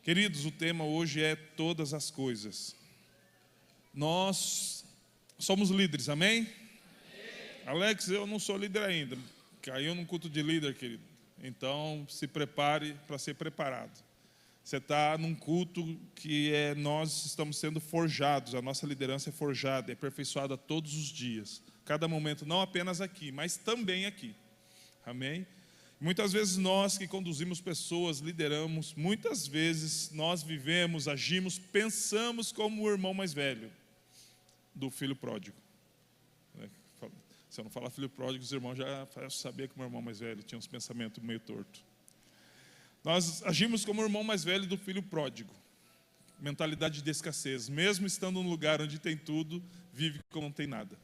Queridos, o tema hoje é todas as coisas. Nós somos líderes, amém? Alex, eu não sou líder ainda. Caiu num culto de líder, querido. Então, se prepare para ser preparado. Você está num culto que nós estamos sendo forjados, a nossa liderança é forjada, é aperfeiçoada todos os dias. Cada momento, não apenas aqui, mas também aqui. Amém? Muitas vezes nós que conduzimos pessoas, lideramos, muitas vezes nós vivemos, agimos, pensamos como o irmão mais velho do filho pródigo. Se eu não falar filho pródigo, os irmãos já sabiam que o meu irmão mais velho tinha uns pensamentos meio tortos. Nós agimos como o irmão mais velho do filho pródigo. Mentalidade de escassez. Mesmo estando num lugar onde tem tudo, vive como não tem nada.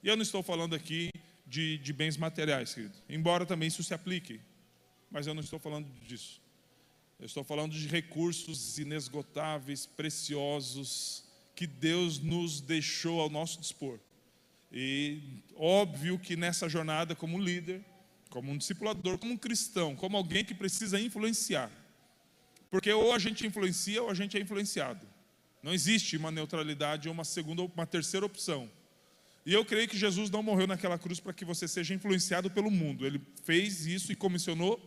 E eu não estou falando aqui de bens materiais, querido. Embora também isso se aplique. Mas eu não estou falando disso. Eu estou falando de recursos inesgotáveis, preciosos, que Deus nos deixou ao nosso dispor. E óbvio que nessa jornada, como líder, como um discipulador, como um cristão, como alguém que precisa influenciar. Porque ou a gente influencia ou a gente é influenciado. Não existe uma neutralidade ou uma terceira opção. E eu creio que Jesus não morreu naquela cruz para que você seja influenciado pelo mundo. Ele fez isso e comissionou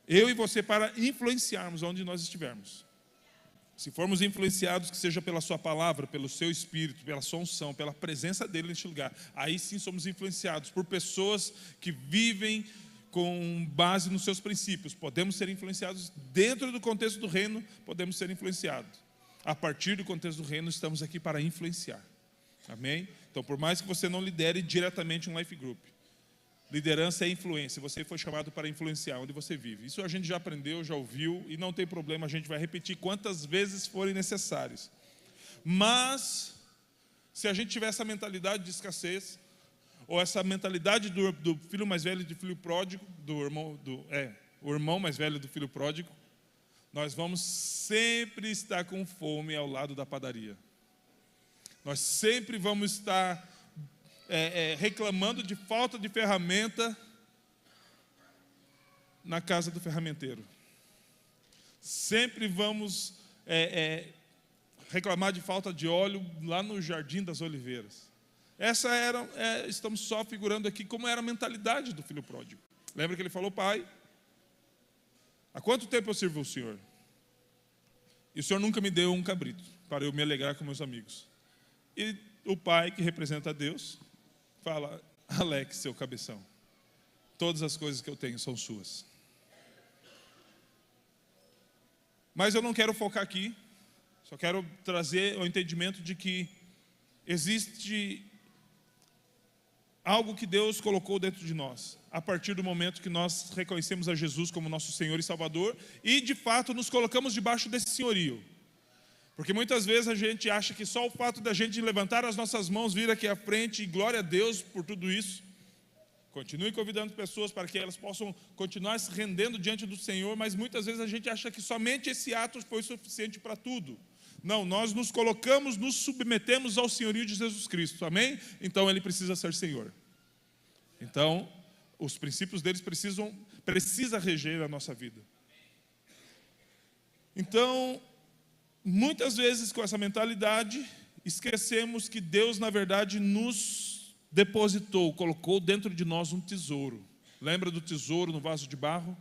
eu e você para influenciarmos onde nós estivermos. Se formos influenciados, que seja pela sua palavra, pelo seu espírito, pela sua unção, pela presença dele neste lugar, aí sim somos influenciados por pessoas que vivem com base nos seus princípios. Podemos ser influenciados dentro do contexto do reino, podemos ser influenciados. A partir do contexto do reino, estamos aqui para influenciar. Amém? Então, por mais que você não lidere diretamente um life group, liderança é influência. Você foi chamado para influenciar onde você vive. Isso a gente já aprendeu, já ouviu, e não tem problema, a gente vai repetir quantas vezes forem necessárias. Mas, se a gente tiver essa mentalidade de escassez, ou essa mentalidade do filho mais velho do filho pródigo, o irmão mais velho do filho pródigo, nós vamos sempre estar com fome ao lado da padaria. Nós sempre vamos estar reclamando de falta de ferramenta na casa do ferramenteiro. Sempre vamos reclamar de falta de óleo lá no Jardim das Oliveiras. Estamos só figurando aqui como era a mentalidade do filho pródigo. Lembra que ele falou: pai, há quanto tempo eu sirvo o senhor? E o senhor nunca me deu um cabrito para eu me alegrar com meus amigos. E o pai, que representa a Deus, fala: Alex, seu cabeção, todas as coisas que eu tenho são suas. Mas eu não quero focar aqui, só quero trazer o entendimento de que existe algo que Deus colocou dentro de nós, a partir do momento que nós reconhecemos a Jesus como nosso Senhor e Salvador, e de fato nos colocamos debaixo desse senhorio. Porque muitas vezes a gente acha que só o fato da gente levantar as nossas mãos, vir aqui à frente, e glória a Deus por tudo isso. Continue convidando pessoas para que elas possam continuar se rendendo diante do Senhor, mas muitas vezes a gente acha que somente esse ato foi suficiente para tudo. Não, nós nos colocamos, nos submetemos ao senhorio de Jesus Cristo, amém? Então Ele precisa ser Senhor. Então, os princípios deles precisa reger a nossa vida. Então, muitas vezes com essa mentalidade, esquecemos que Deus na verdade nos depositou, colocou dentro de nós um tesouro. Lembra do tesouro no vaso de barro?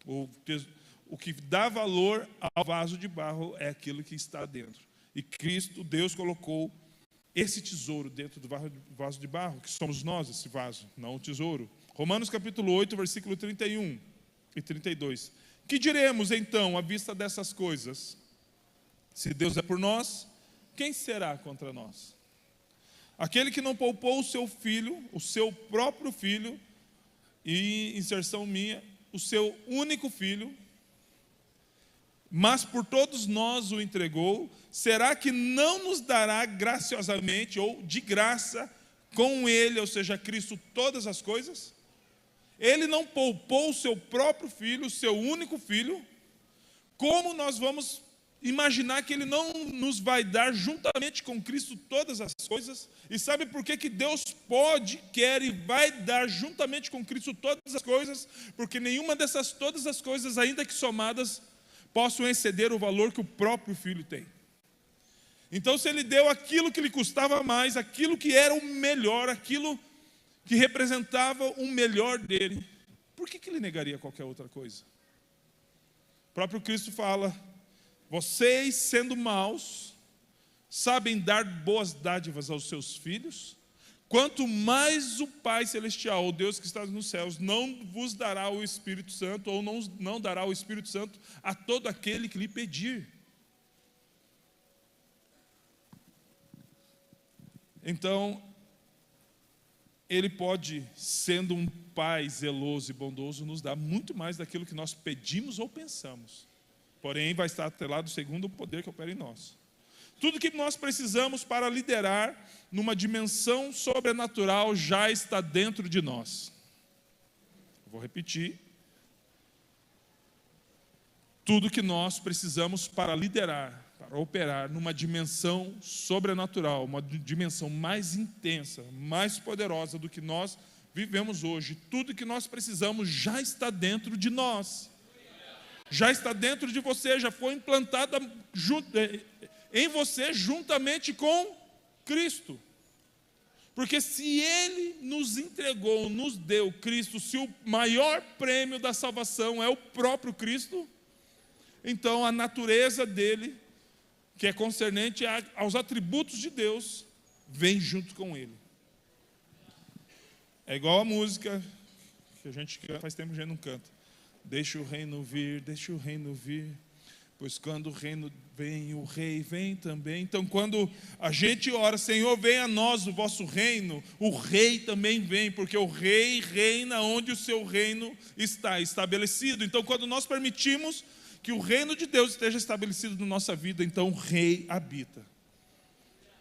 O que dá valor ao vaso de barro é aquilo que está dentro. E Cristo, Deus colocou esse tesouro dentro do vaso de barro, que somos nós esse vaso, não o tesouro. Romanos capítulo 8, versículo 31 e 32. Que diremos então à vista dessas coisas? Se Deus é por nós, quem será contra nós? Aquele que não poupou o seu filho, o seu próprio filho, e inserção minha, o seu único filho, mas por todos nós o entregou, será que não nos dará graciosamente, ou de graça, com ele, ou seja, Cristo, todas as coisas? Ele não poupou o seu próprio filho, o seu único filho, como nós vamos imaginar que Ele não nos vai dar juntamente com Cristo todas as coisas? E sabe por que Deus pode, quer e vai dar juntamente com Cristo todas as coisas? Porque nenhuma dessas todas as coisas, ainda que somadas, possam exceder o valor que o próprio Filho tem. Então, se Ele deu aquilo que lhe custava mais, aquilo que era o melhor, aquilo que representava o melhor dele, por que Ele negaria qualquer outra coisa? O próprio Cristo fala: vocês, sendo maus, sabem dar boas dádivas aos seus filhos, quanto mais o Pai Celestial, o Deus que está nos céus, não vos dará o Espírito Santo, ou não dará o Espírito Santo a todo aquele que lhe pedir. Então, Ele pode, sendo um Pai zeloso e bondoso, nos dar muito mais daquilo que nós pedimos ou pensamos. Porém, vai estar atrelado segundo o poder que opera em nós. Tudo que nós precisamos para liderar numa dimensão sobrenatural já está dentro de nós. Vou repetir. Tudo que nós precisamos para liderar, para operar numa dimensão sobrenatural, uma dimensão mais intensa, mais poderosa do que nós vivemos hoje. Tudo que nós precisamos já está dentro de nós. Já está dentro de você, já foi implantada em você juntamente com Cristo. Porque se Ele nos entregou, nos deu Cristo, se o maior prêmio da salvação é o próprio Cristo, então a natureza dele, que é concernente aos atributos de Deus, vem junto com Ele. É igual a música que a gente canta, faz tempo que a gente não canta. Deixa o reino vir, deixa o reino vir, pois quando o reino vem, o rei vem também. Então, quando a gente ora, Senhor, venha a nós o vosso reino, o rei também vem, porque o rei reina onde o seu reino está estabelecido. Então, quando nós permitimos que o reino de Deus esteja estabelecido na nossa vida, então o rei habita,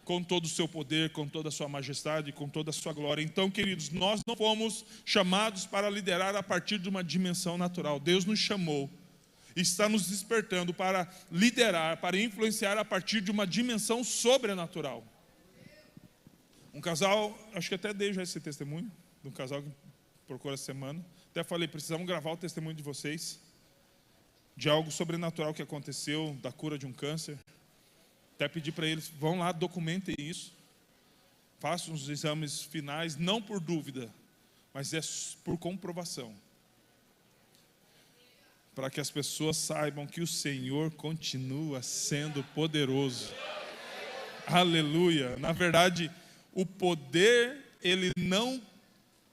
com todo o seu poder, com toda a sua majestade, com toda a sua glória. Então, queridos, nós não fomos chamados para liderar a partir de uma dimensão natural. Deus nos chamou, está nos despertando para liderar, para influenciar a partir de uma dimensão sobrenatural. Um casal, acho que até dei já esse testemunho, de um casal que procura essa semana. Até falei, precisamos gravar o testemunho de vocês, de algo sobrenatural que aconteceu, da cura de um câncer. Até pedi para eles, vão lá, documentem isso, façam os exames finais, não por dúvida, mas é por comprovação, para que as pessoas saibam que o Senhor continua sendo poderoso. Aleluia! Na verdade, o poder, ele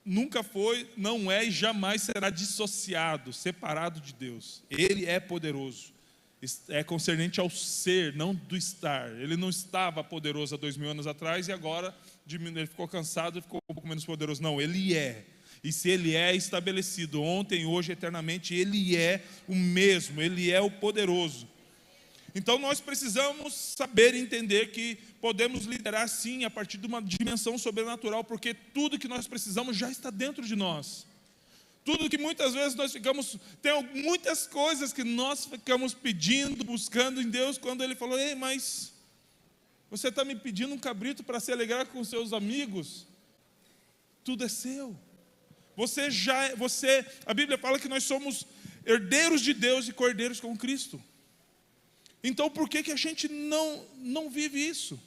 nunca foi, não é e jamais será dissociado, separado de Deus. Ele é poderoso. É concernente ao ser, não do estar. Ele não estava poderoso há 2000 anos atrás e agora ele ficou cansado e ficou um pouco menos poderoso. Não, Ele é. E se Ele é estabelecido ontem, hoje, eternamente, Ele é o mesmo, Ele é o poderoso. Então nós precisamos saber e entender que podemos liderar sim a partir de uma dimensão sobrenatural, porque tudo que nós precisamos já está dentro de nós. Tudo que muitas vezes nós ficamos, tem muitas coisas que nós ficamos pedindo, buscando em Deus, quando Ele falou, ei, mas você está me pedindo um cabrito para se alegrar com seus amigos? Tudo é seu. A Bíblia fala que nós somos herdeiros de Deus e cordeiros com Cristo. Então por que a gente não vive isso?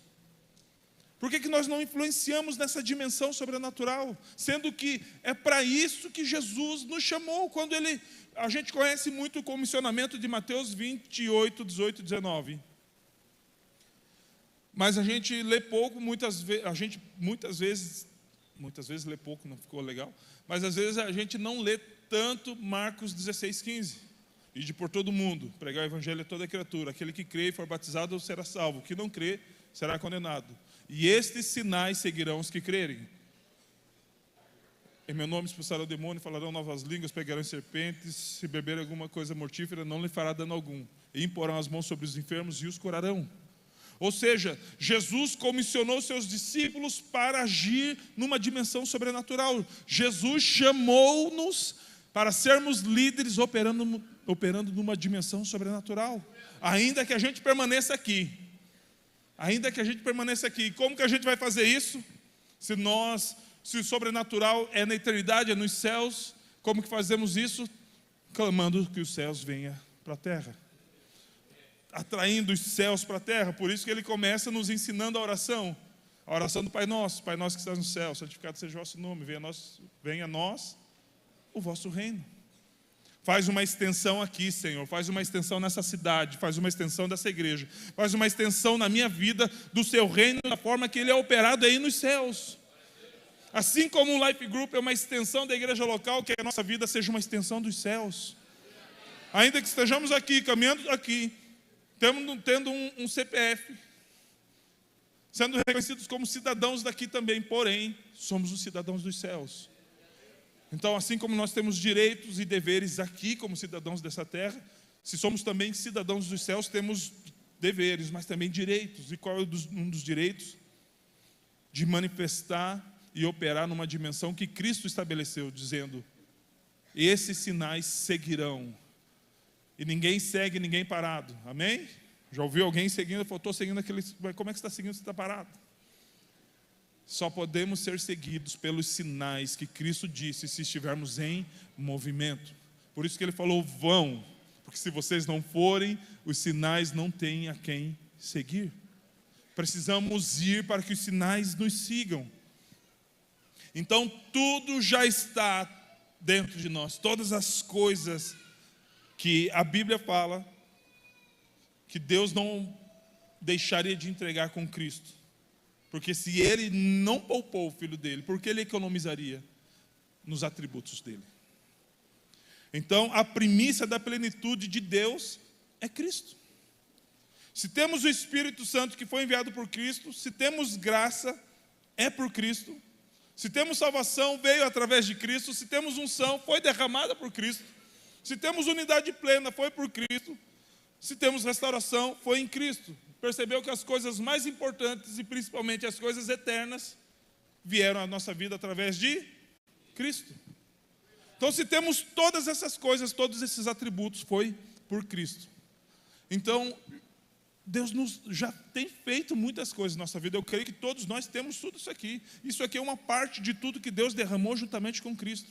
Por que nós não influenciamos nessa dimensão sobrenatural? Sendo que é para isso que Jesus nos chamou. Quando a gente conhece muito o comissionamento de Mateus 28, 18 e 19. Mas a gente lê pouco, muitas vezes lê pouco, não ficou legal. Mas às vezes a gente não lê tanto Marcos 16, 15. Ide por todo mundo, pregar o evangelho a toda criatura. Aquele que crê e for batizado será salvo. O que não crê será condenado. E estes sinais seguirão os que crerem. Em meu nome expulsarão o demônio, falarão novas línguas, pegarão serpentes, se beber alguma coisa mortífera, não lhe fará dano algum. E imporão as mãos sobre os enfermos e os curarão. Ou seja, Jesus comissionou seus discípulos para agir numa dimensão sobrenatural. Jesus chamou-nos para sermos líderes operando numa dimensão sobrenatural. Ainda que a gente permaneça aqui. Ainda que a gente permaneça aqui. Como que a gente vai fazer isso? Se o sobrenatural é na eternidade, é nos céus, como que fazemos isso? Clamando que os céus venham para a terra. atraindo os céus para a terra. Por isso que ele começa nos ensinando a oração do Pai Nosso que estás no céu, santificado seja o vosso nome, venha a nós o vosso reino. Faz uma extensão aqui, Senhor, faz uma extensão nessa cidade, faz uma extensão dessa igreja, faz uma extensão na minha vida do seu reino, da forma que ele é operado aí nos céus. Assim como o Life Group é uma extensão da igreja local, que a nossa vida seja uma extensão dos céus. Ainda que estejamos aqui, caminhando aqui, tendo um CPF, sendo reconhecidos como cidadãos daqui também, porém, somos os cidadãos dos céus. Então, assim como nós temos direitos e deveres aqui, como cidadãos dessa terra, se somos também cidadãos dos céus, temos deveres, mas também direitos. E qual é um dos direitos? De manifestar e operar numa dimensão que Cristo estabeleceu, dizendo: esses sinais seguirão. E ninguém segue ninguém parado, amém? Já ouviu alguém seguindo? Falou, estou seguindo aquele. Como é que você está seguindo se está parado? Só podemos ser seguidos pelos sinais que Cristo disse se estivermos em movimento. Por isso que ele falou, vão, porque se vocês não forem, os sinais não têm a quem seguir. Precisamos ir para que os sinais nos sigam. Então tudo já está dentro de nós, todas as coisas que a Bíblia fala que Deus não deixaria de entregar com Cristo. Porque se ele não poupou o filho dele, por que ele economizaria nos atributos dele? Então, a primícia da plenitude de Deus é Cristo. Se temos o Espírito Santo que foi enviado por Cristo, se temos graça, é por Cristo. Se temos salvação, veio através de Cristo. Se temos unção, foi derramada por Cristo. Se temos unidade plena, foi por Cristo. Se temos restauração, foi em Cristo. Percebeu que as coisas mais importantes e principalmente as coisas eternas vieram à nossa vida através de Cristo. Então, se temos todas essas coisas, todos esses atributos, foi por Cristo. Então, Deus já tem feito muitas coisas na nossa vida. Eu creio que todos nós temos tudo isso aqui. Isso aqui é uma parte de tudo que Deus derramou juntamente com Cristo.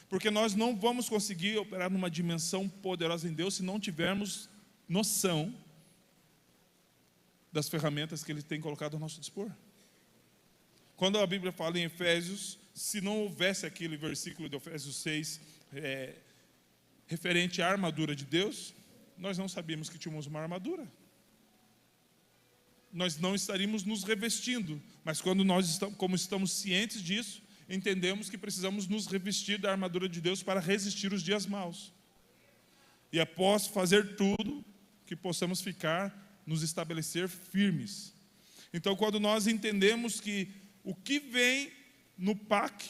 Porque nós não vamos conseguir operar numa dimensão poderosa em Deus se não tivermos noção das ferramentas que Ele tem colocado ao nosso dispor. Quando a Bíblia fala em Efésios, se não houvesse aquele versículo de Efésios 6, referente à armadura de Deus, nós não sabíamos que tínhamos uma armadura. Nós não estaríamos nos revestindo, mas quando como estamos cientes disso, entendemos que precisamos nos revestir da armadura de Deus para resistir os dias maus. E após fazer tudo, que possamos nos estabelecer firmes. Então, quando nós entendemos que o que vem no PAC,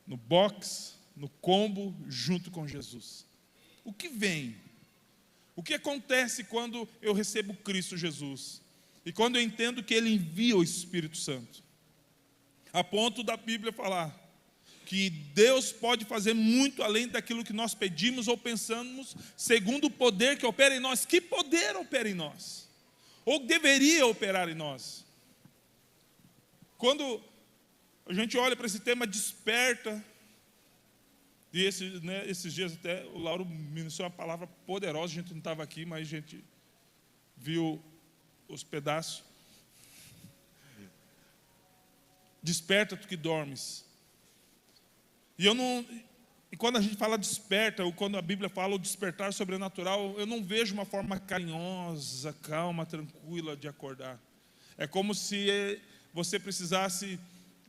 no box, no combo, junto com Jesus. O que vem? O que acontece quando eu recebo Cristo Jesus? E quando eu entendo que Ele envia o Espírito Santo? A ponto da Bíblia falar que Deus pode fazer muito além daquilo que nós pedimos ou pensamos, segundo o poder que opera em nós. Que poder opera em nós? Ou deveria operar em nós? Quando a gente olha para esse tema desperta, e esses dias até o Lauro ministrou uma palavra poderosa, a gente não estava aqui, mas a gente viu os pedaços. Desperta tu que dormes. E quando a gente fala desperta, ou quando a Bíblia fala o despertar sobrenatural, eu não vejo uma forma carinhosa, calma, tranquila de acordar. É como se você precisasse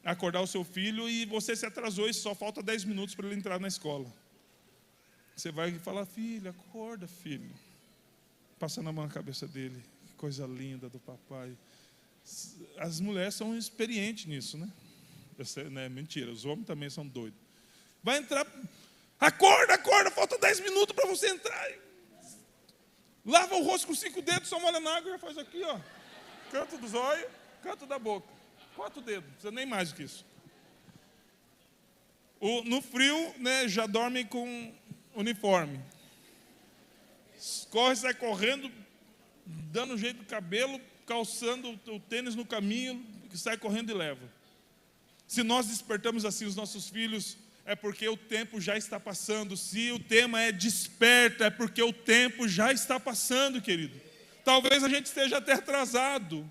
acordar o seu filho e você se atrasou e só falta 10 minutos para ele entrar na escola. Você vai falar, filho, acorda, filho. Passando a mão na cabeça dele. Que coisa linda do papai. As mulheres são experientes nisso, né? Não é mentira, os homens também são doidos. Vai entrar, acorda, falta 10 minutos para você entrar. Lava o rosto com 5 dedos, só molha na água e já faz aqui, ó. Canto dos olhos, canto da boca. 4 dedos, não precisa nem mais do que isso. No frio, né, já dorme com uniforme. Corre, sai correndo, dando jeito no cabelo, calçando o tênis no caminho, que sai correndo e leva. Se nós despertamos assim os nossos filhos, é porque o tempo já está passando. Se o tema é desperta, é porque o tempo já está passando, querido. Talvez a gente esteja até atrasado.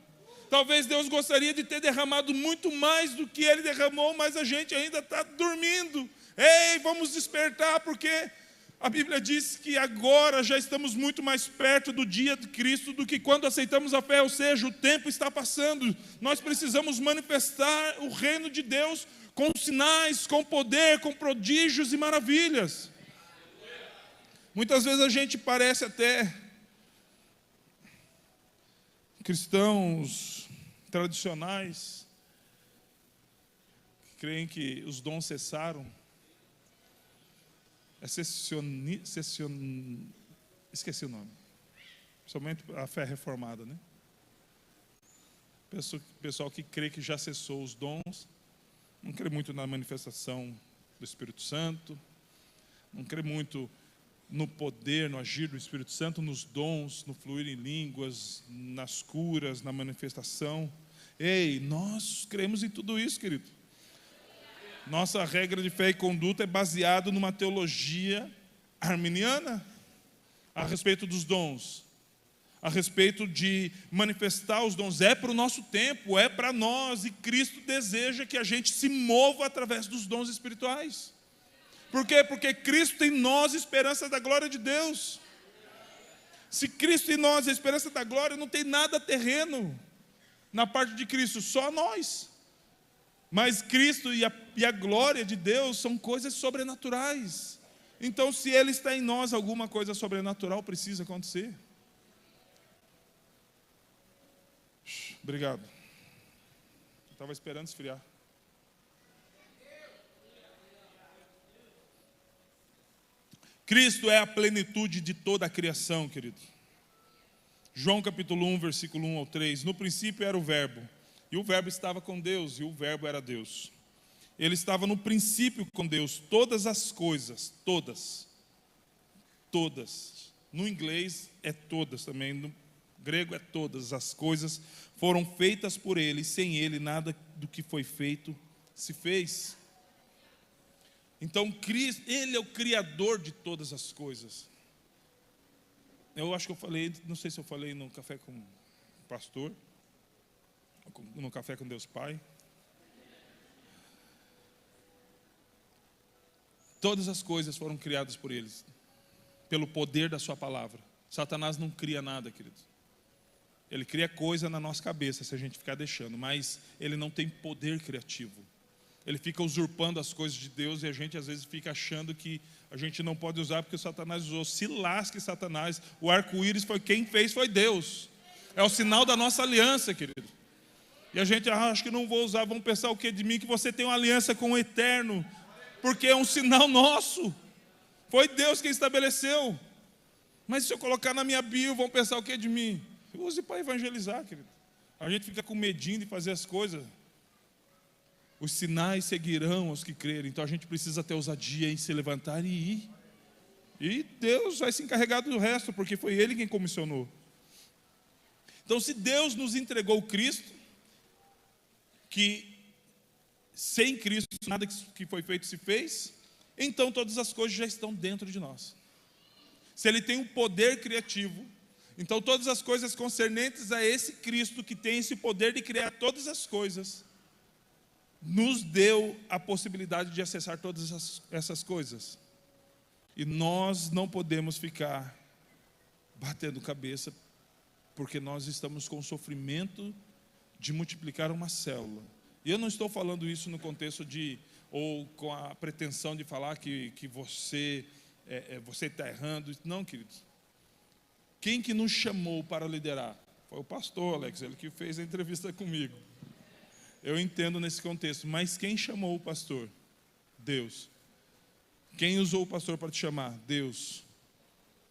Talvez Deus gostaria de ter derramado muito mais do que Ele derramou, mas a gente ainda está dormindo. Ei, vamos despertar, porque a Bíblia diz que agora já estamos muito mais perto do dia de Cristo do que quando aceitamos a fé, ou seja, o tempo está passando. Nós precisamos manifestar o reino de Deus com sinais, com poder, com prodígios e maravilhas. Muitas vezes a gente parece até cristãos tradicionais, que creem que os dons cessaram. Esqueci o nome. Somente a fé reformada, né? Pessoal que crê que já cessou os dons, não crê muito na manifestação do Espírito Santo, não crê muito no poder, no agir do Espírito Santo, nos dons, no fluir em línguas, nas curas, na manifestação. Ei, nós cremos em tudo isso, querido. Nossa regra de fé e conduta é baseada numa teologia arminiana a respeito dos dons, a respeito de manifestar os dons. É para o nosso tempo, é para nós, e Cristo deseja que a gente se mova através dos dons espirituais. Por quê? Porque Cristo em nós, esperança da glória de Deus. Se Cristo em nós, a esperança da glória, não tem nada terreno na parte de Cristo, só nós. Mas Cristo e a glória de Deus são coisas sobrenaturais. Então, se Ele está em nós, alguma coisa sobrenatural precisa acontecer. Obrigado. Eu estava esperando esfriar. Cristo é a plenitude de toda a criação, querido. João capítulo 1, versículo 1 ao 3. No princípio era o Verbo, e o Verbo estava com Deus, e o Verbo era Deus. Ele estava no princípio com Deus. Todas as coisas, todas. No inglês é todas também, no grego é todas. As coisas foram feitas por Ele, e sem Ele nada do que foi feito se fez. Então, Cristo, Ele é o Criador de todas as coisas. Eu acho que eu falei, não sei se eu falei no café com o pastor, no café com Deus Pai. Todas as coisas foram criadas por Ele, pelo poder da sua palavra. Satanás não cria nada, querido. Ele cria coisa na nossa cabeça, se a gente ficar deixando, mas ele não tem poder criativo. Ele fica usurpando as coisas de Deus, e a gente às vezes fica achando que a gente não pode usar porque o Satanás usou. Se lasque Satanás, o arco-íris foi quem fez, foi Deus. É o sinal da nossa aliança, querido. E a gente acha que não vou usar, vão pensar o que de mim? Que você tem uma aliança com o Eterno, porque é um sinal nosso. Foi Deus quem estabeleceu. Mas se eu colocar na minha bio, vão pensar o que de mim? Use para evangelizar, querido. A gente fica com medinho de fazer as coisas. Os sinais seguirão aos que crerem. Então a gente precisa ter ousadia em se levantar e ir. E Deus vai se encarregar do resto, porque foi Ele quem comissionou. Então, se Deus nos entregou Cristo, que sem Cristo nada que foi feito se fez, então todas as coisas já estão dentro de nós. Se Ele tem um poder criativo, então todas as coisas concernentes a esse Cristo, que tem esse poder de criar todas as coisas, nos deu a possibilidade de acessar todas essas coisas. E nós não podemos ficar batendo cabeça, porque nós estamos com o sofrimento de multiplicar uma célula. E eu não estou falando isso no contexto ou com a pretensão de falar que você está errando. Não, queridos. Quem que nos chamou para liderar? Foi o pastor Alex, ele que fez a entrevista comigo. Eu entendo nesse contexto, mas quem chamou o pastor? Deus. Quem usou o pastor para te chamar? Deus.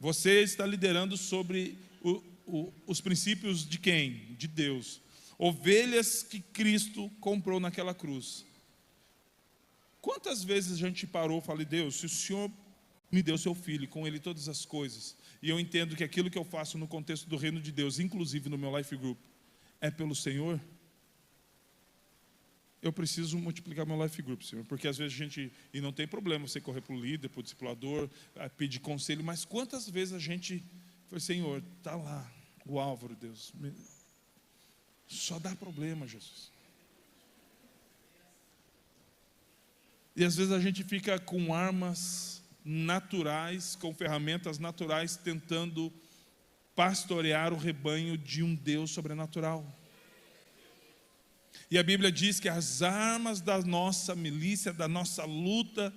Você está liderando sobre os princípios de quem? De Deus. Ovelhas que Cristo comprou naquela cruz. Quantas vezes a gente parou e falou: Deus, se o Senhor me deu seu filho, com ele todas as coisas, e eu entendo que aquilo que eu faço no contexto do reino de Deus, inclusive no meu life group, é pelo Senhor? eu preciso multiplicar meu life group, Senhor, porque às vezes a gente, e não tem problema você correr para o líder, para o discipulador, pedir conselho, mas quantas vezes a gente foi, Senhor, está lá, o Álvaro, Deus, só dá problema, Jesus. E às vezes a gente fica com armas naturais, com ferramentas naturais, tentando pastorear o rebanho de um Deus sobrenatural. E a Bíblia diz que as armas da nossa milícia, da nossa luta,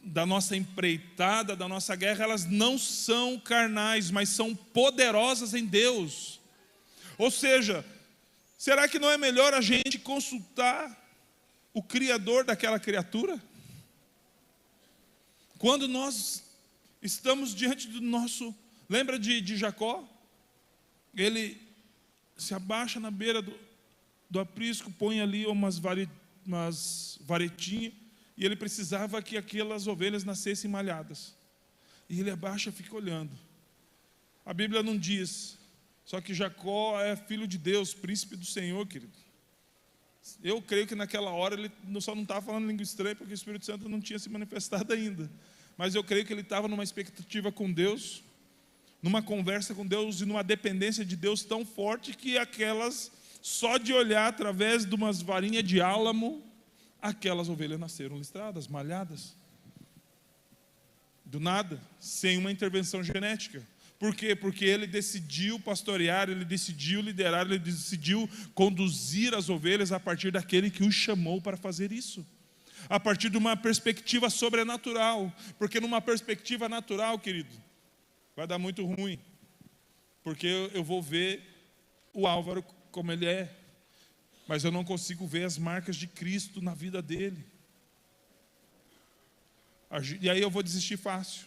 da nossa empreitada, da nossa guerra, elas não são carnais, mas são poderosas em Deus. Ou seja, será que não é melhor a gente consultar o Criador daquela criatura? Quando nós estamos diante do nosso... Lembra de Jacó? Ele se abaixa na beira do aprisco, põe ali umas varetinhas, e ele precisava que aquelas ovelhas nascessem malhadas. E ele abaixa e fica olhando. A Bíblia não diz, só que Jacó é filho de Deus, príncipe do Senhor, querido. Eu creio que naquela hora ele só não estava falando língua estranha, porque o Espírito Santo não tinha se manifestado ainda. Mas eu creio que ele estava numa expectativa com Deus, numa conversa com Deus e numa dependência de Deus tão forte que aquelas, só de olhar através de umas varinhas de álamo, aquelas ovelhas nasceram listradas, malhadas. Do nada, sem uma intervenção genética. Por quê? Porque ele decidiu pastorear, ele decidiu liderar, ele decidiu conduzir as ovelhas a partir daquele que o chamou para fazer isso. A partir de uma perspectiva sobrenatural. Porque numa perspectiva natural, querido, vai dar muito ruim. Porque eu vou ver o Álvaro como ele é, mas eu não consigo ver as marcas de Cristo na vida dele. E aí eu vou desistir fácil.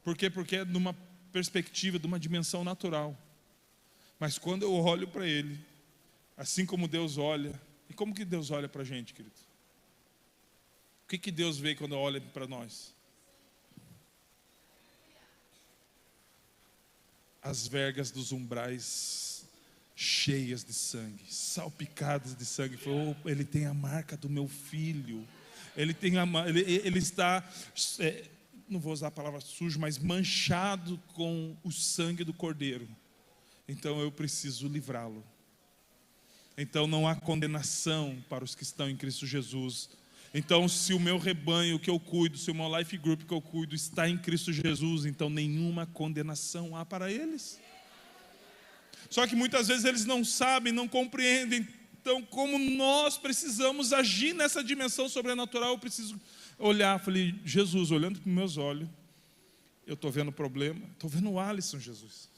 Por quê? Porque é numa perspectiva, de uma dimensão natural. Mas quando eu olho para ele, assim como Deus olha, e como que Deus olha para a gente, querido? O que Deus vê quando olha para nós? As vergas dos umbrais cheias de sangue, salpicadas de sangue. Ele tem a marca do meu filho. Ele está, não vou usar a palavra sujo, mas manchado com o sangue do Cordeiro. Então eu preciso livrá-lo. Então não há condenação para os que estão em Cristo Jesus. Então, se o meu rebanho que eu cuido, se o meu life group que eu cuido está em Cristo Jesus, então nenhuma condenação há para eles. Só que muitas vezes eles não sabem, não compreendem. Então, como nós precisamos agir nessa dimensão sobrenatural, eu preciso olhar. Falei, Jesus, olhando para os meus olhos, eu estou vendo o problema, estou vendo o Alisson, Jesus.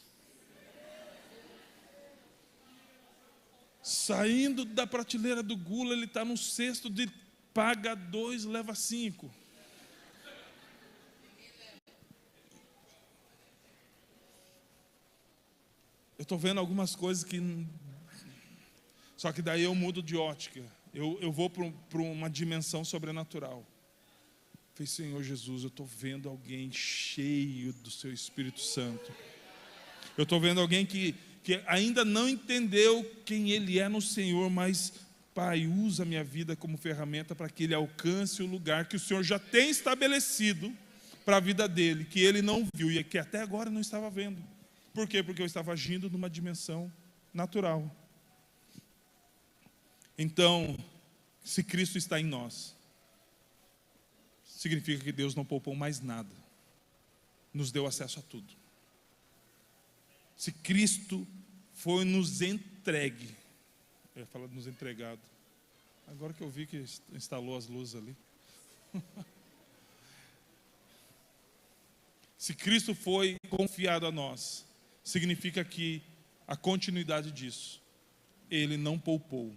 Saindo da prateleira do gula, ele está no cesto de paga 2, leva 5. Eu estou vendo algumas coisas que... Só que daí eu mudo de ótica. Eu vou para uma dimensão sobrenatural. Falei, Senhor Jesus, eu estou vendo alguém cheio do seu Espírito Santo. Eu estou vendo alguém que ainda não entendeu quem Ele é no Senhor, mas... Pai, usa a minha vida como ferramenta para que ele alcance o lugar que o Senhor já tem estabelecido para a vida dele, que ele não viu e que até agora não estava vendo. Por quê? Porque eu estava agindo numa dimensão natural. Então, se Cristo está em nós, significa que Deus não poupou mais nada, nos deu acesso a tudo. Se Cristo foi nos entregue, eu ia falar nos entregado. Agora que eu vi que instalou as luzes ali. Se Cristo foi confiado a nós, significa que a continuidade disso, Ele não poupou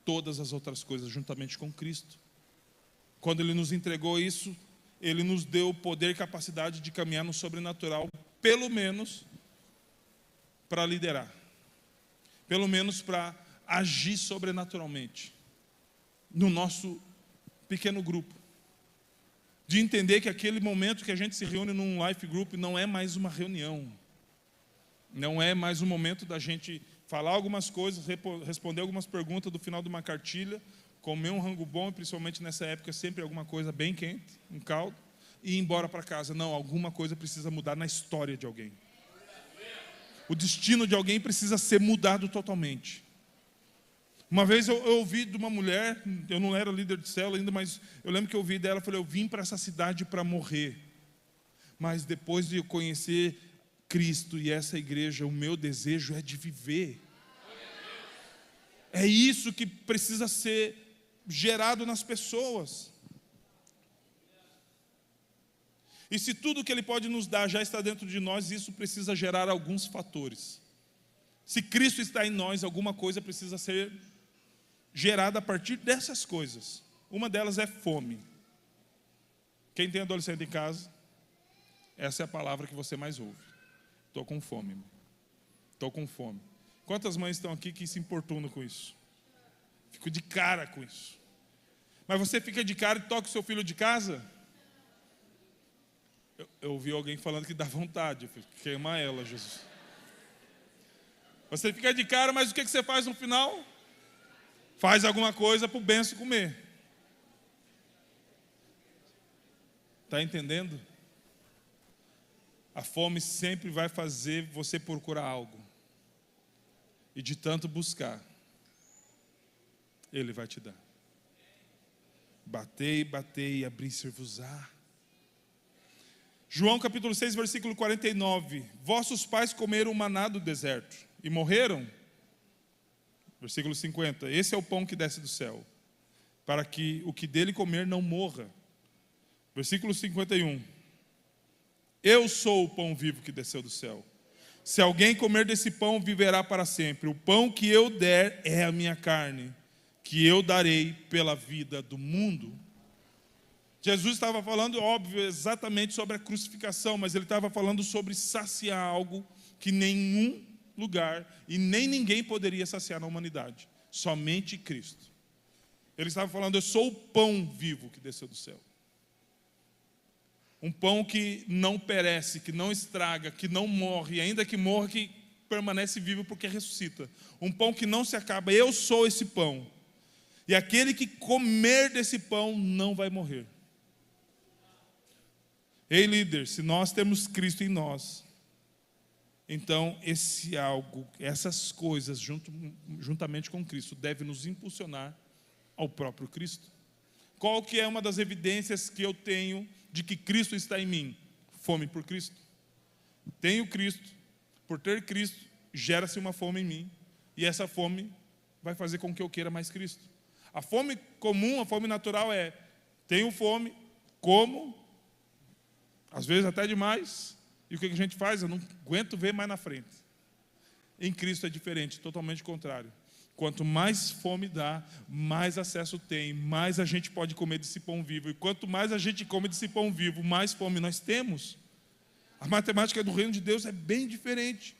todas as outras coisas juntamente com Cristo. Quando Ele nos entregou isso, Ele nos deu o poder e capacidade de caminhar no sobrenatural, pelo menos para liderar, pelo menos para agir sobrenaturalmente no nosso pequeno grupo, de entender que aquele momento que a gente se reúne num life group não é mais uma reunião, não é mais um momento da gente falar algumas coisas, responder algumas perguntas do final de uma cartilha, comer um rango bom, e principalmente nessa época sempre alguma coisa bem quente, um caldo, e ir embora para casa. Não, alguma coisa precisa mudar na história de alguém. O destino de alguém precisa ser mudado totalmente. Uma vez eu ouvi de uma mulher, eu não era líder de célula ainda, mas eu lembro que eu ouvi dela, eu falei, eu vim para essa cidade para morrer. Mas depois de eu conhecer Cristo e essa igreja, o meu desejo é de viver. É isso que precisa ser gerado nas pessoas. E se tudo que Ele pode nos dar já está dentro de nós, isso precisa gerar alguns fatores. Se Cristo está em nós, alguma coisa precisa ser gerada a partir dessas coisas. Uma delas é fome. Quem tem adolescente em casa, essa é a palavra que você mais ouve. Estou com fome. Estou com fome. Quantas mães estão aqui que se importunam com isso? Fico de cara com isso. Mas você fica de cara e toca o seu filho de casa? Eu ouvi alguém falando que dá vontade. Eu falei, queima ela, Jesus. Você fica de cara, mas o que você faz no final? Faz alguma coisa para o benção comer. Está entendendo? A fome sempre vai fazer você procurar algo. E de tanto buscar, Ele vai te dar. Batei, batei e abri-se-vos-á. João capítulo 6, versículo 49. Vossos pais comeram o maná do deserto e morreram. Versículo 50. Esse é o pão que desce do céu, para que o que dele comer não morra. Versículo 51. Eu sou o pão vivo que desceu do céu. Se alguém comer desse pão, viverá para sempre. O pão que eu der é a minha carne, que eu darei pela vida do mundo. Jesus estava falando, óbvio, exatamente sobre a crucificação, mas ele estava falando sobre saciar algo que nenhum lugar e nem ninguém poderia saciar na humanidade. Somente Cristo. Ele estava falando, eu sou o pão vivo que desceu do céu. Um pão que não perece, que não estraga, que não morre, e ainda que morra, que permanece vivo porque ressuscita. Um pão que não se acaba. Eu sou esse pão. E aquele que comer desse pão não vai morrer. Ei, líder, se nós temos Cristo em nós, então esse algo, essas coisas, juntamente com Cristo, deve nos impulsionar ao próprio Cristo. Qual que é uma das evidências que eu tenho de que Cristo está em mim? Fome por Cristo. Tenho Cristo, por ter Cristo, gera-se uma fome em mim, e essa fome vai fazer com que eu queira mais Cristo. A fome comum, a fome natural é, tenho fome, como, às vezes até demais, e o que a gente faz? Eu não aguento ver mais na frente. Em Cristo é diferente, totalmente contrário. Quanto mais fome dá, mais acesso tem, mais a gente pode comer desse pão vivo. E quanto mais a gente come desse pão vivo, mais fome nós temos. A matemática do reino de Deus é bem diferente.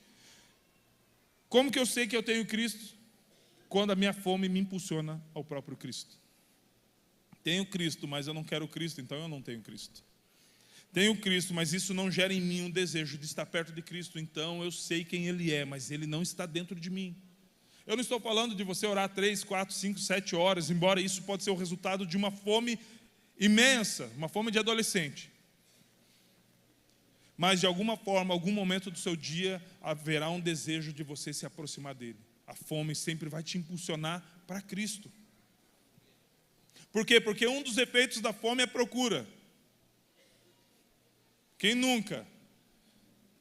Como que eu sei que eu tenho Cristo? Quando a minha fome me impulsiona ao próprio Cristo. Tenho Cristo, mas eu não quero Cristo, então eu não tenho Cristo. Tenho Cristo, mas isso não gera em mim um desejo de estar perto de Cristo, então eu sei quem Ele é, mas Ele não está dentro de mim. Eu não estou falando de você orar 3, 4, 5, 7 horas, embora isso pode ser o resultado de uma fome imensa, uma fome de adolescente. Mas de alguma forma, algum momento do seu dia, haverá um desejo de você se aproximar dele. A fome sempre vai te impulsionar para Cristo. Por quê? Porque um dos efeitos da fome é a procura. Quem nunca?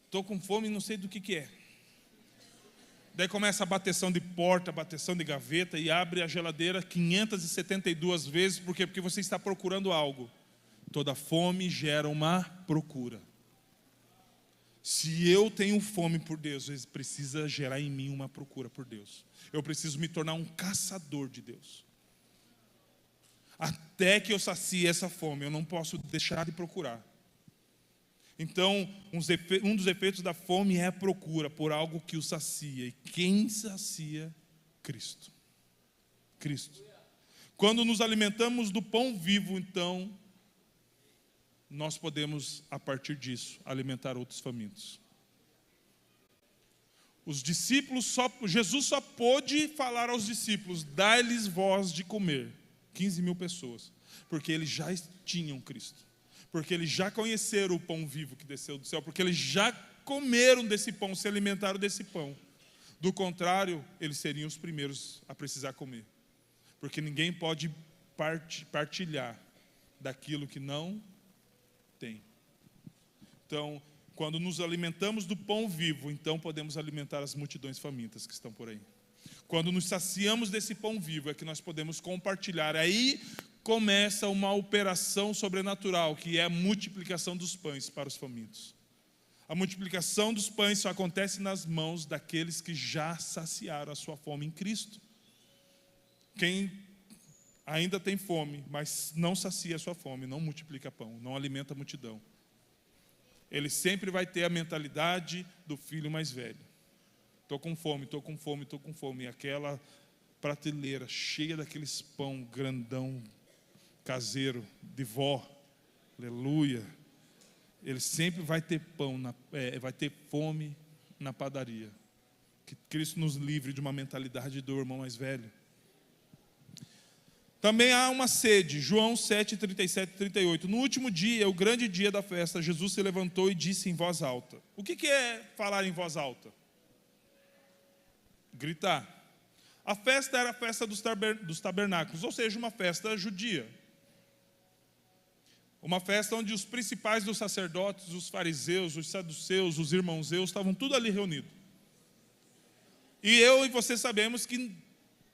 Estou com fome e não sei do que é. Daí começa a bateção de porta, bateção de gaveta e abre a geladeira 572 vezes. Por quê? Porque você está procurando algo. Toda fome gera uma procura. Se eu tenho fome por Deus, precisa gerar em mim uma procura por Deus. Eu preciso me tornar um caçador de Deus. Até que eu sacie essa fome, eu não posso deixar de procurar. Então, um dos efeitos da fome é a procura por algo que o sacia. E quem sacia? Cristo. Cristo. Quando nos alimentamos do pão vivo, então, nós podemos, a partir disso, alimentar outros famintos. Os discípulos, Jesus só pôde falar aos discípulos: dai-lhes voz de comer. 15 mil pessoas. Porque eles já tinham Cristo. Porque eles já conheceram o pão vivo que desceu do céu. Porque eles já comeram desse pão, se alimentaram desse pão. Do contrário, eles seriam os primeiros a precisar comer. Porque ninguém pode partilhar daquilo que não tem. Então, quando nos alimentamos do pão vivo, então podemos alimentar as multidões famintas que estão por aí. Quando nos saciamos desse pão vivo, é que nós podemos compartilhar. Aí começa uma operação sobrenatural, que é a multiplicação dos pães para os famintos. A multiplicação dos pães só acontece nas mãos daqueles que já saciaram a sua fome em Cristo. Quem ainda tem fome, mas não sacia a sua fome, não multiplica pão, não alimenta a multidão. Ele sempre vai ter a mentalidade do filho mais velho. Estou com fome, estou com fome, estou com fome. E aquela prateleira cheia daqueles pão grandão, caseiro, de vó. Aleluia. Ele sempre vai ter pão, vai ter fome na padaria. Que Cristo nos livre de uma mentalidade do irmão mais velho. Também há uma sede, João 7, 37 e 38. No último dia, o grande dia da festa, Jesus se levantou e disse em voz alta. O que é falar em voz alta? Gritar. A festa era a festa dos tabernáculos, ou seja, uma festa judia. Uma festa onde os principais dos sacerdotes, os fariseus, os saduceus, os irmãozeus, estavam tudo ali reunidos. E eu e você sabemos que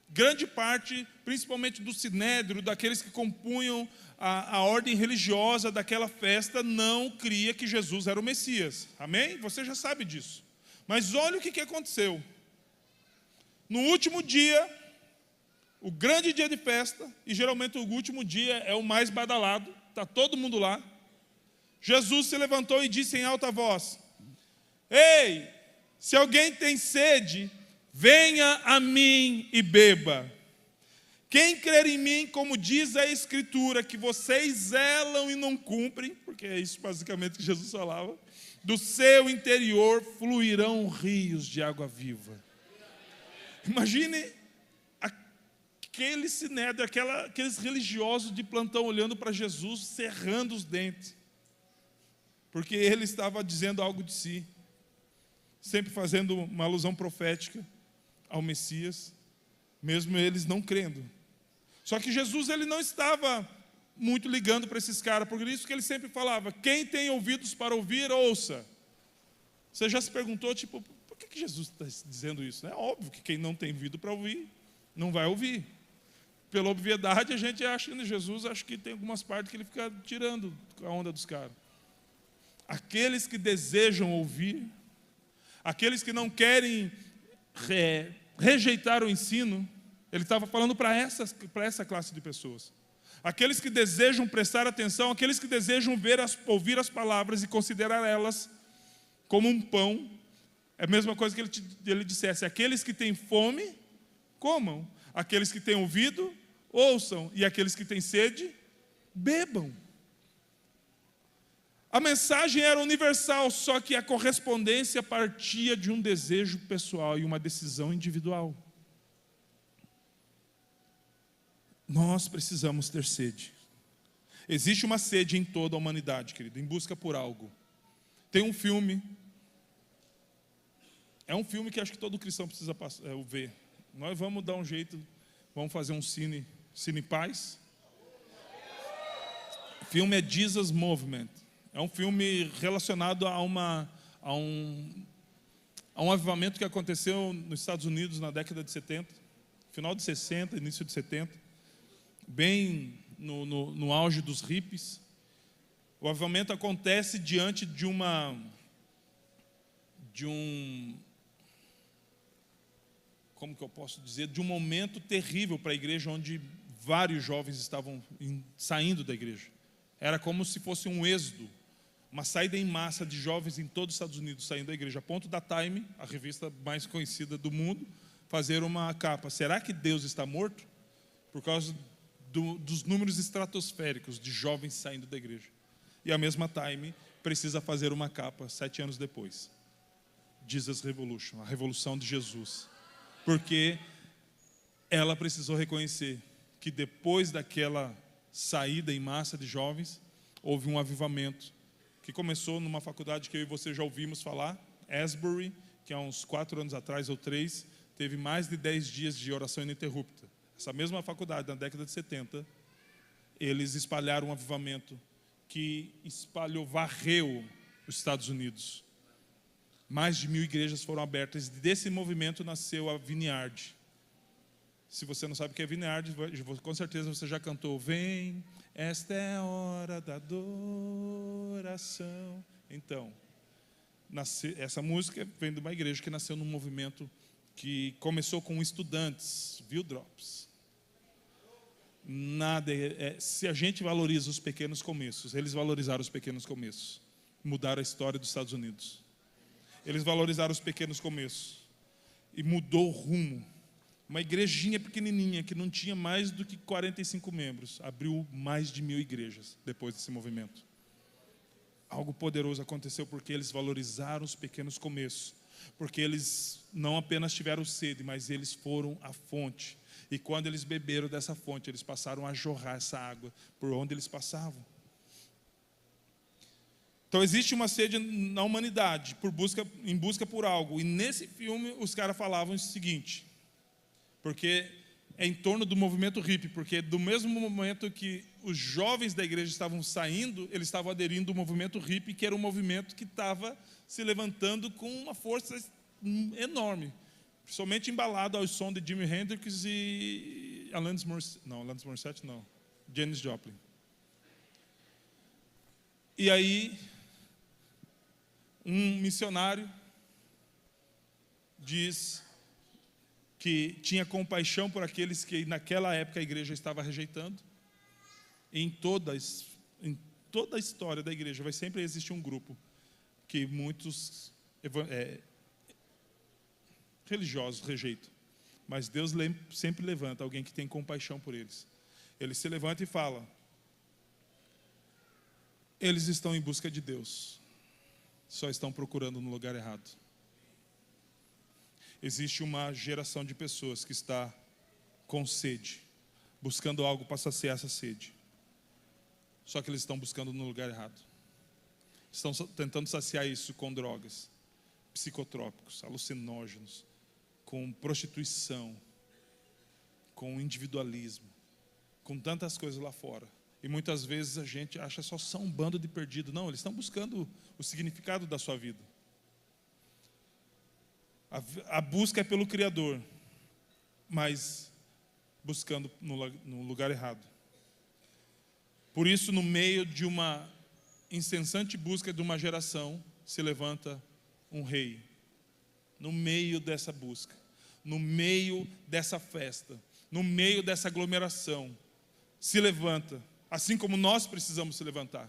grande parte, principalmente do sinédrio, daqueles que compunham a ordem religiosa daquela festa, não cria que Jesus era o Messias. Amém? Você já sabe disso. Mas olha o que aconteceu. No último dia, o grande dia de festa, e geralmente o último dia é o mais badalado, está todo mundo lá. Jesus se levantou e disse em alta voz: ei, se alguém tem sede, venha a mim e beba. Quem crer em mim, como diz a Escritura, que vocês zelam e não cumprem, porque é isso basicamente que Jesus falava, do seu interior fluirão rios de água viva. Imagine aquele sinédrio, aqueles religiosos de plantão olhando para Jesus, cerrando os dentes, porque ele estava dizendo algo de si, sempre fazendo uma alusão profética ao Messias, mesmo eles não crendo. Só que Jesus, ele não estava muito ligando para esses caras, por isso que ele sempre falava: quem tem ouvidos para ouvir, ouça. Você já se perguntou, tipo, por que Jesus está dizendo isso? É óbvio que quem não tem ouvido para ouvir, não vai ouvir. Pela obviedade, a gente acha que Jesus, acho que tem algumas partes que ele fica tirando a onda dos caras. Aqueles que desejam ouvir, aqueles que não querem rejeitar o ensino, ele estava falando para essa classe de pessoas. Aqueles que desejam prestar atenção, aqueles que desejam ouvir as palavras e considerar elas como um pão. É a mesma coisa que ele dissesse: aqueles que têm fome, comam. Aqueles que têm ouvido, ouçam. E aqueles que têm sede, bebam. A mensagem era universal, só que a correspondência partia de um desejo pessoal e uma decisão individual. Nós precisamos ter sede. Existe uma sede em toda a humanidade, querido, em busca por algo. Tem um filme, é um filme que acho que todo cristão precisa ver. Nós vamos dar um jeito, vamos fazer um Cine Paz. O filme é Jesus Movement. É um filme relacionado a um avivamento que aconteceu nos Estados Unidos na década de 70, final de 60, início de 70, bem no auge dos hippies. O avivamento acontece diante de como que eu posso dizer, de um momento terrível para a igreja, onde vários jovens estavam saindo da igreja. Era como se fosse um êxodo, uma saída em massa de jovens em todos os Estados Unidos saindo da igreja, a ponto da Time, a revista mais conhecida do mundo, fazer uma capa: será que Deus está morto? Por causa dos números estratosféricos de jovens saindo da igreja. E a mesma Time precisa fazer uma capa 7 anos depois, Jesus Revolution, a revolução de Jesus. Porque ela precisou reconhecer que depois daquela saída em massa de jovens, houve um avivamento que começou numa faculdade que eu e você já ouvimos falar, Asbury, que há uns 4 anos atrás ou 3, teve mais de 10 dias de oração ininterrupta. Essa mesma faculdade, na década de 70, eles espalharam um avivamento que varreu os Estados Unidos. Mais de 1000 igrejas foram abertas, e desse movimento nasceu a Vineyard. Se você não sabe o que é Vineyard, com certeza você já cantou: vem, esta é a hora da adoração. Então, essa música vem de uma igreja que nasceu num movimento que começou com estudantes, viu, Drops? Se a gente valoriza os pequenos começos, eles valorizaram os pequenos começos, mudaram a história dos Estados Unidos. Eles valorizaram os pequenos começos e mudou o rumo. Uma igrejinha pequenininha que não tinha mais do que 45 membros abriu mais de 1000 igrejas depois desse movimento. Algo poderoso aconteceu porque eles valorizaram os pequenos começos, porque eles não apenas tiveram sede, mas eles foram à fonte. E quando eles beberam dessa fonte, eles passaram a jorrar essa água por onde eles passavam. Então existe uma sede na humanidade em busca por algo. E nesse filme os caras falavam o seguinte, porque é em torno do movimento hippie, porque do mesmo momento que os jovens da igreja estavam saindo, eles estavam aderindo ao movimento hippie, que era um movimento que estava se levantando com uma força enorme, principalmente embalado ao som de Jimi Hendrix e Alanis Morissette, Janis Joplin. E aí, um missionário diz que tinha compaixão por aqueles que naquela época a igreja estava rejeitando. Em toda a história da igreja vai sempre existir um grupo que muitos religiosos rejeitam. Mas Deus sempre levanta alguém que tem compaixão por eles. Ele se levanta e fala: eles estão em busca de Deus, só estão procurando no lugar errado. Existe uma geração de pessoas que está com sede, buscando algo para saciar essa sede. Só que eles estão buscando no lugar errado. Estão tentando saciar isso com drogas, psicotrópicos, alucinógenos, com prostituição, com individualismo, com tantas coisas lá fora. E muitas vezes a gente acha só são um bando de perdidos. Não, eles estão buscando o significado da sua vida. A busca é pelo Criador, mas buscando no lugar errado. Por isso, no meio de uma incessante busca de uma geração, se levanta um rei. No meio dessa busca, no meio dessa festa, no meio dessa aglomeração, se levanta, assim como nós precisamos se levantar.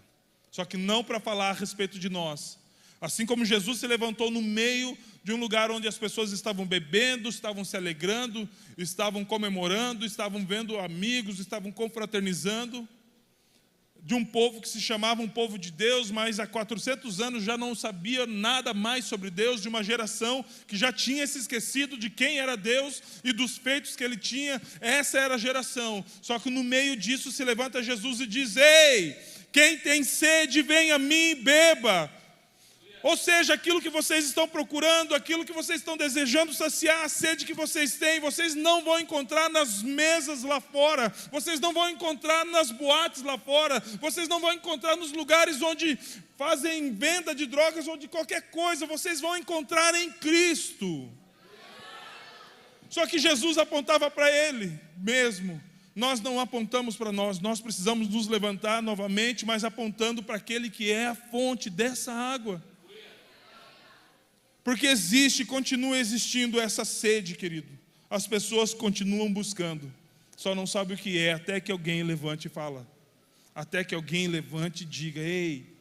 Só que não para falar a respeito de nós. Assim como Jesus se levantou no meio de um lugar onde as pessoas estavam bebendo, estavam se alegrando, estavam comemorando, estavam vendo amigos, estavam confraternizando, de um povo que se chamava um povo de Deus, mas há 400 anos já não sabia nada mais sobre Deus, de uma geração que já tinha se esquecido de quem era Deus e dos feitos que Ele tinha. Essa era a geração. Só que no meio disso se levanta Jesus e diz: ei, quem tem sede, vem a mim e beba. Ou seja, aquilo que vocês estão procurando, aquilo que vocês estão desejando saciar, a sede que vocês têm, vocês não vão encontrar nas mesas lá fora, vocês não vão encontrar nas boates lá fora, vocês não vão encontrar nos lugares onde fazem venda de drogas ou de qualquer coisa, vocês vão encontrar em Cristo. Só que Jesus apontava para Ele mesmo. Nós não apontamos para nós, nós precisamos nos levantar novamente, mas apontando para aquele que é a fonte dessa água. Porque existe e continua existindo essa sede, querido. As pessoas continuam buscando, só não sabem o que é, até que alguém levante e fala. Até que alguém levante e diga: ei,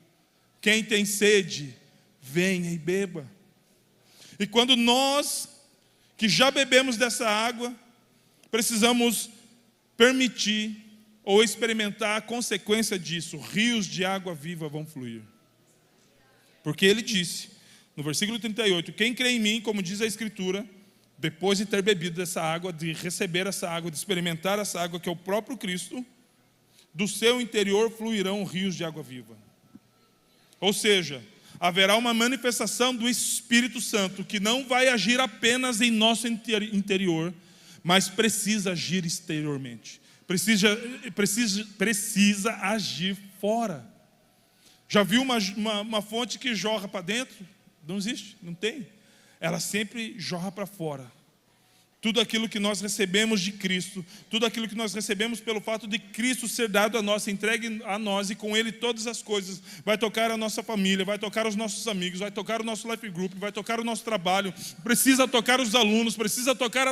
quem tem sede, venha e beba. E quando nós, que já bebemos dessa água, precisamos permitir ou experimentar a consequência disso, rios de água viva vão fluir. Porque Ele disse: No versículo 38, quem crê em mim, como diz a Escritura, depois de ter bebido dessa água, de receber essa água, de experimentar essa água que é o próprio Cristo, do seu interior fluirão rios de água viva. Ou seja, haverá uma manifestação do Espírito Santo que não vai agir apenas em nosso interior, mas precisa agir exteriormente. Precisa agir fora. Já viu uma fonte que jorra para dentro? Não existe, não tem. Ela sempre jorra para fora. Tudo aquilo que nós recebemos de Cristo, tudo aquilo que nós recebemos pelo fato de Cristo ser dado a nós, entregue a nós e com Ele todas as coisas, vai tocar a nossa família, vai tocar os nossos amigos, vai tocar o nosso life group, vai tocar o nosso trabalho, precisa tocar os alunos, precisa tocar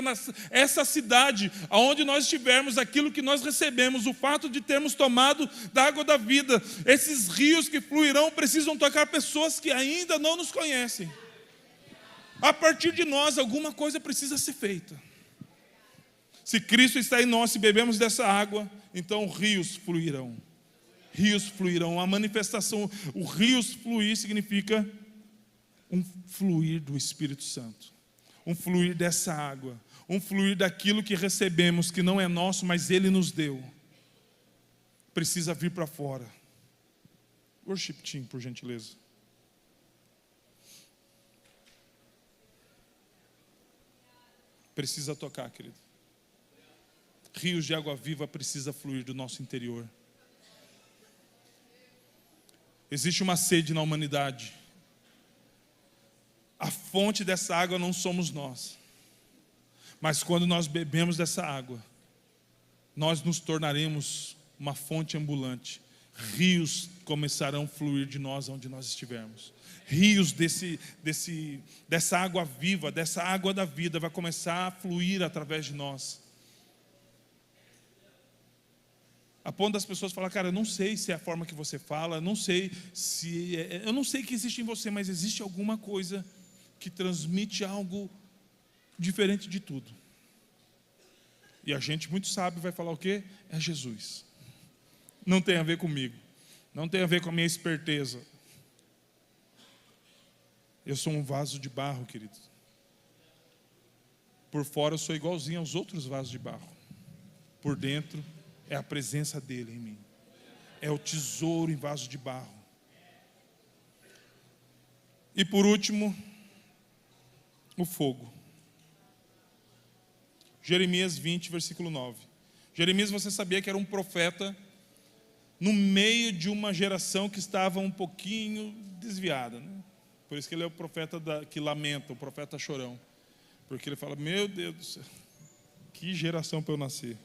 essa cidade, aonde nós estivermos, aquilo que nós recebemos, o fato de termos tomado da água da vida, esses rios que fluirão precisam tocar pessoas que ainda não nos conhecem. A partir de nós, alguma coisa precisa ser feita. Se Cristo está em nós, se bebemos dessa água, então rios fluirão. Rios fluirão. A manifestação, o rios fluir significa um fluir do Espírito Santo. Um fluir dessa água. Um fluir daquilo que recebemos, que não é nosso, mas Ele nos deu. Precisa vir para fora. Worship team, por gentileza. Precisa tocar, querido. Rios de água viva precisa fluir do nosso interior. Existe uma sede na humanidade. A fonte dessa água não somos nós. Mas quando nós bebemos dessa água, nós nos tornaremos uma fonte ambulante. Rios começarão a fluir de nós onde nós estivermos. Rios dessa água viva, dessa água da vida vai começar a fluir através de nós. A ponto das pessoas falar, cara, eu não sei se é a forma que você fala, eu não sei que existe em você, mas existe alguma coisa que transmite algo diferente de tudo. E a gente muito sábio vai falar o quê? É Jesus. Não tem a ver comigo, não tem a ver com a minha esperteza. Eu sou um vaso de barro, querido. Por fora eu sou igualzinho aos outros vasos de barro. Por dentro é a presença dele em mim. É o tesouro em vaso de barro. E por último, o fogo. Jeremias 20, versículo 9. Jeremias, você sabia que era um profeta no meio de uma geração que estava um pouquinho desviada, né? Por isso que ele é o profeta que lamenta, o profeta chorão. Porque ele fala, meu Deus do céu, que geração para eu nascer.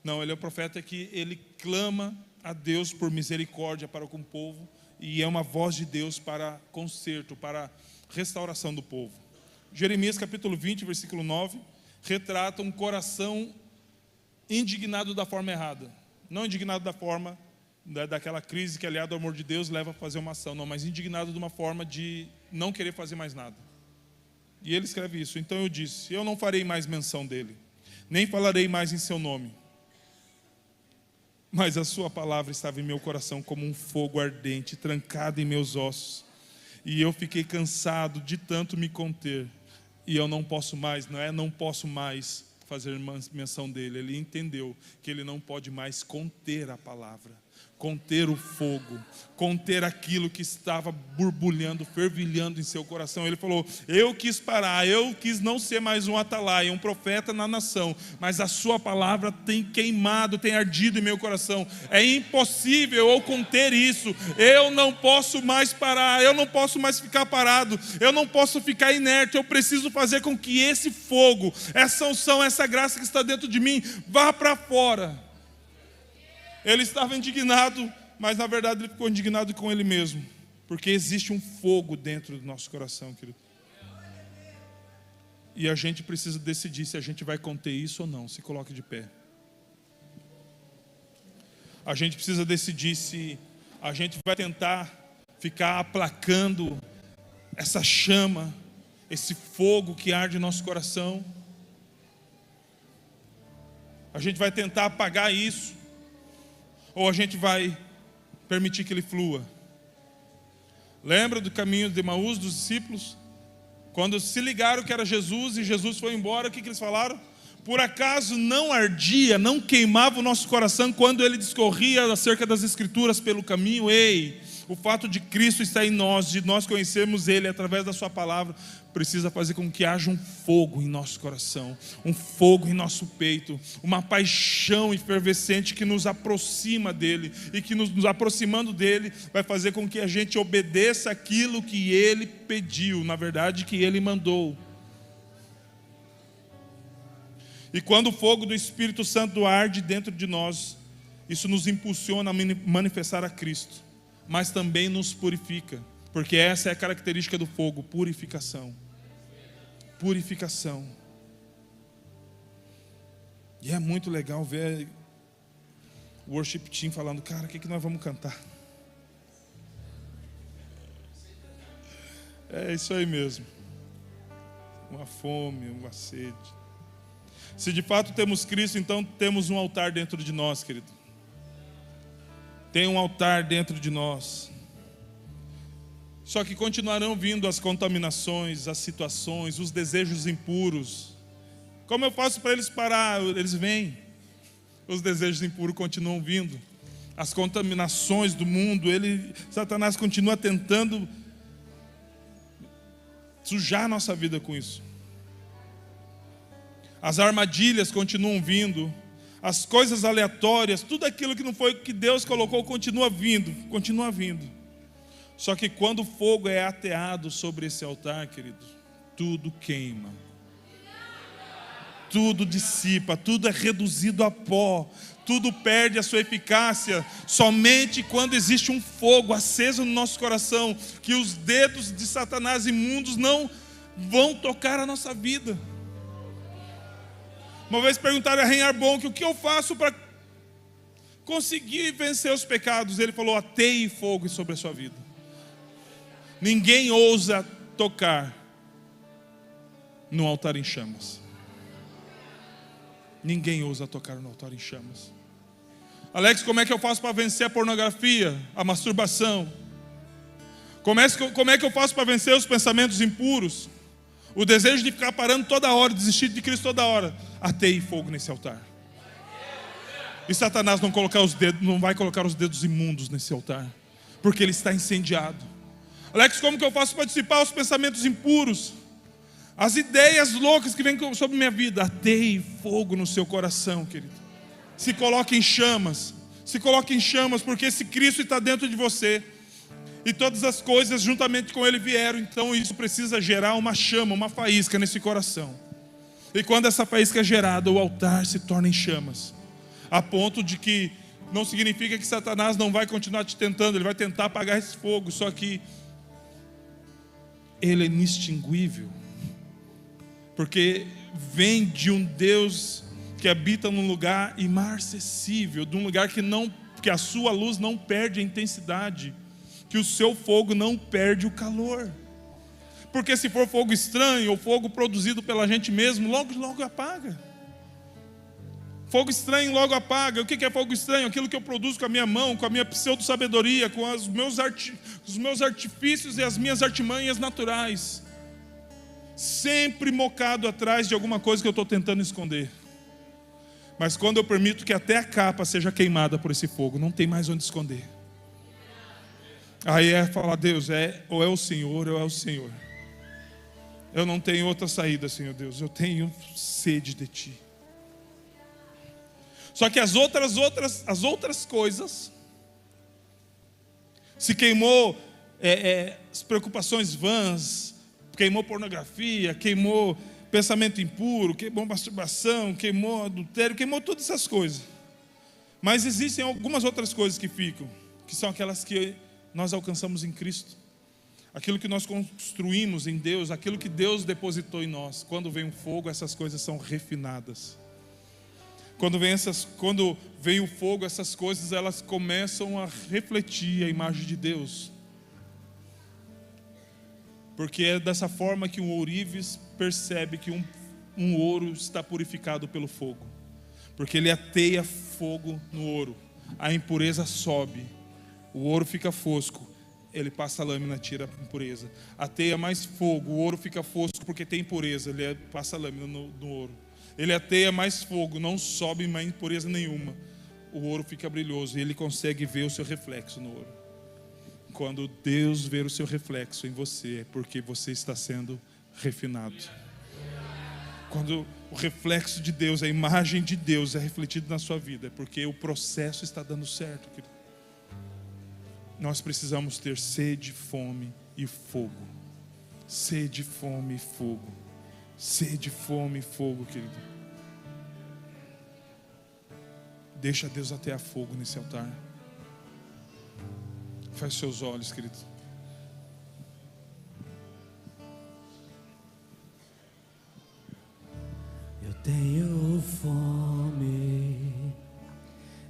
Não, ele é o profeta que ele clama a Deus por misericórdia para com o povo. E é uma voz de Deus para conserto, para restauração do povo. Jeremias capítulo 20, versículo 9, retrata um coração indignado da forma errada. Não indignado da forma daquela crise que, aliado ao amor de Deus, leva a fazer uma ação. Não, mas indignado de uma forma de não querer fazer mais nada. E ele escreve isso. Então eu disse, eu não farei mais menção dele, nem falarei mais em seu nome. Mas a sua palavra estava em meu coração como um fogo ardente, trancado em meus ossos. E eu fiquei cansado de tanto me conter. E eu não posso mais, não posso mais fazer menção dele. Ele entendeu que ele não pode mais conter a palavra, conter o fogo, conter aquilo que estava borbulhando, fervilhando em seu coração. Ele falou, eu quis parar, eu quis não ser mais um atalaia, um profeta na nação, mas a sua palavra tem queimado, tem ardido em meu coração. É impossível eu conter isso. Eu não posso mais parar, eu não posso mais ficar parado, eu não posso ficar inerte. Eu preciso fazer com que esse fogo, essa unção, essa graça que está dentro de mim vá para fora. Ele estava indignado, mas na verdade ele ficou indignado com ele mesmo, porque existe um fogo dentro do nosso coração, querido. E a gente precisa decidir se a gente vai conter isso ou não. Se coloque de pé. A gente precisa decidir se a gente vai tentar ficar aplacando essa chama, esse fogo que arde em nosso coração. A gente vai tentar apagar isso, ou a gente vai permitir que ele flua. Lembra do caminho de Emaús, dos discípulos? Quando se ligaram que era Jesus e Jesus foi embora, o que eles falaram? Por acaso não ardia, não queimava o nosso coração quando ele discorria acerca das Escrituras pelo caminho? Ei, o fato de Cristo estar em nós, de nós conhecermos Ele através da sua palavra, precisa fazer com que haja um fogo em nosso coração, um fogo em nosso peito, uma paixão efervescente que nos aproxima dEle, e que nos aproximando dEle vai fazer com que a gente obedeça aquilo que Ele pediu, na verdade que Ele mandou. E quando o fogo do Espírito Santo arde dentro de nós, isso nos impulsiona a manifestar a Cristo, mas também nos purifica, porque essa é a característica do fogo, purificação. Purificação. E é muito legal ver o worship team falando, cara, o que nós vamos cantar? É isso aí mesmo. Uma fome, uma sede. Se de fato temos Cristo, então temos um altar dentro de nós, querido. Tem um altar dentro de nós. Só que continuarão vindo as contaminações, as situações, os desejos impuros. Como eu faço para eles parar? Eles vêm. Os desejos impuros continuam vindo. As contaminações do mundo, Satanás continua tentando sujar a nossa vida com isso. As armadilhas continuam vindo. As coisas aleatórias, tudo aquilo que não foi que Deus colocou, continua vindo. Só que quando o fogo é ateado sobre esse altar, querido, tudo queima. Tudo dissipa, tudo é reduzido a pó. Tudo perde a sua eficácia. Somente quando existe um fogo aceso no nosso coração, que os dedos de Satanás imundos não vão tocar a nossa vida. Uma vez perguntaram a Reinhard Bonk, o que eu faço para conseguir vencer os pecados? Ele falou, ateie fogo sobre a sua vida. Ninguém ousa tocar no altar em chamas. Ninguém ousa tocar no altar em chamas. Alex, como é que eu faço para vencer a pornografia, a masturbação? Como é que eu faço para vencer os pensamentos impuros? O desejo de ficar parando toda hora, desistir de Cristo toda hora. Ateie fogo nesse altar. E Satanás não vai colocar os dedos imundos nesse altar, porque ele está incendiado. Alex, como que eu faço para dissipar os pensamentos impuros? As ideias loucas que vêm sobre minha vida. Ateie fogo no seu coração, querido. Se coloque em chamas. Se coloque em chamas, porque esse Cristo está dentro de você. E todas as coisas juntamente com Ele vieram. Então isso precisa gerar uma chama, uma faísca nesse coração. E quando essa faísca é gerada, o altar se torna em chamas. A ponto de que não significa que Satanás não vai continuar te tentando. Ele vai tentar apagar esse fogo. Só que ele é inextinguível. Porque vem de um Deus que habita num lugar imarcessível. De um lugar que a sua luz não perde a intensidade. Que o seu fogo não perde o calor. Porque se for fogo estranho ou fogo produzido pela gente mesmo, logo apaga. Fogo estranho logo apaga. O que é fogo estranho? Aquilo que eu produzo com a minha mão, com a minha pseudo-sabedoria, com os meus artifícios e as minhas artimanhas naturais. Sempre mocado atrás de alguma coisa que eu estou tentando esconder. Mas quando eu permito que até a capa seja queimada por esse fogo, não tem mais onde esconder. Aí é falar, Deus, ou é o Senhor ou é o Senhor. Eu não tenho outra saída, Senhor Deus. Eu tenho sede de Ti. Só que as outras coisas, se queimou as preocupações vãs, queimou pornografia, queimou pensamento impuro, queimou masturbação, queimou adultério, queimou todas essas coisas. Mas existem algumas outras coisas que ficam, que são aquelas que nós alcançamos em Cristo. Aquilo que nós construímos em Deus, aquilo que Deus depositou em nós. Quando vem o fogo, essas coisas são refinadas. Quando vem o fogo, essas coisas elas começam a refletir a imagem de Deus. Porque é dessa forma que um ourives percebe que um ouro está purificado pelo fogo. Porque ele ateia fogo no ouro. A impureza sobe. O ouro fica fosco. ele passa a lâmina e tira a impureza. A teia mais fogo, o ouro fica fosco porque tem impureza, ele passa a lâmina no ouro. Ele ateia mais fogo, não sobe mais impureza nenhuma. O ouro fica brilhoso e ele consegue ver o seu reflexo no ouro. Quando Deus vê o seu reflexo em você, é porque você está sendo refinado. Quando o reflexo de Deus, a imagem de Deus é refletido na sua vida, é porque o processo está dando certo, querido. Nós precisamos ter sede, fome e fogo. Sede, fome e fogo. Sede, fome e fogo, querido. Deixa Deus atear fogo nesse altar. Feche seus olhos, querido. Eu tenho fome,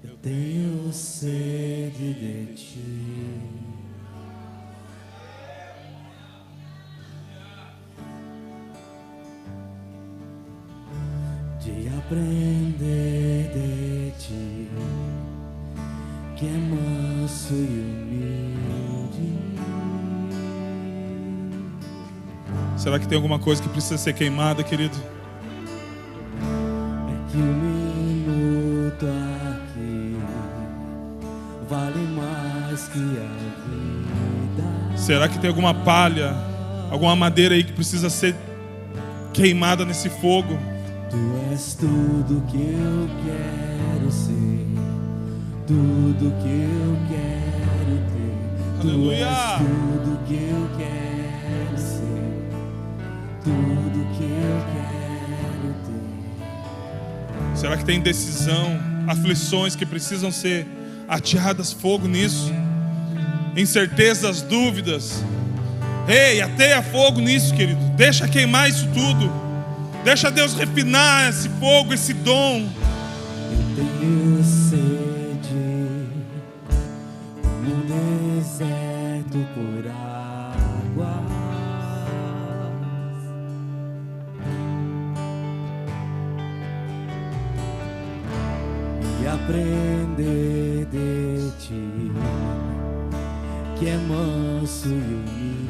eu tenho sede de ti. De aprender de ti, que é manso e humilde. Será que tem alguma coisa que precisa ser queimada, querido? É que minuto aqui vale mais que a vida. Será que tem alguma palha, alguma madeira aí que precisa ser queimada nesse fogo? Tu és tudo que eu quero ser, tudo que eu quero ter. Aleluia! Tu és tudo que eu quero ser, tudo que eu quero ter. Será que tem decisão, aflições que precisam ser ateadas fogo nisso? Incertezas, dúvidas. Ei, ateia fogo nisso, querido. Deixa queimar isso tudo. Deixa Deus refinar esse fogo, esse dom. Eu tenho sede no deserto por água. E aprender de ti, que é manso e humilde.